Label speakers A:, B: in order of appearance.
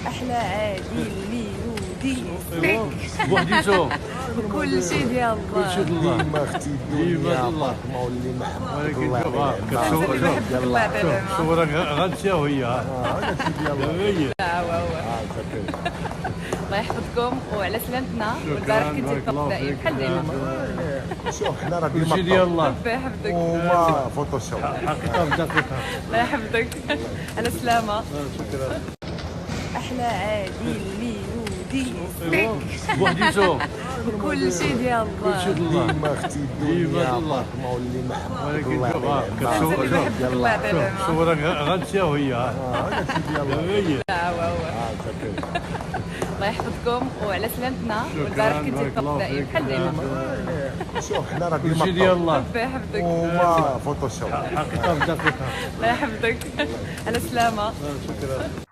A: احلى عادل ميلودي
B: بوحديتهم
A: كل شيء ديال الله.
B: كلشي الله
C: ديما اختي الدنيا بطمة واللي محبك الله
A: كنحبك الله دابا.
B: صورك غنساو هي
C: هذاك ديال
A: الله يحفظكم وعلى سلامتنا والبارك كنتي الطف دائم بحال ديما.
C: شوف حنا راه
B: كلشي ديال الله
A: ربي يحفظك
C: وما فوتوشوب
B: حقيقة بدقيقة.
A: الله يحفظك على سلامة.
B: شكرا.
A: احلى عادل ميلودي
B: بوحديتهم
A: كل شيء ديال الله.
B: كلشي الله
C: ديما اختي الدنيا بطمة واللي محبك الله
A: يحفظك الله دابا.
B: صورك غنساو هي
C: هذاك ديال
A: الله يحفظكم وعلى سلامتنا والبارك كنتي الطف دائم بحال ديما.
C: شوف حنا راه
B: كلشي ديال الله
A: ربي يحفظك
C: وما فوتوشوب
B: حقيقة بدقيقة.
A: الله يحفظك على سلامة.
B: شكرا.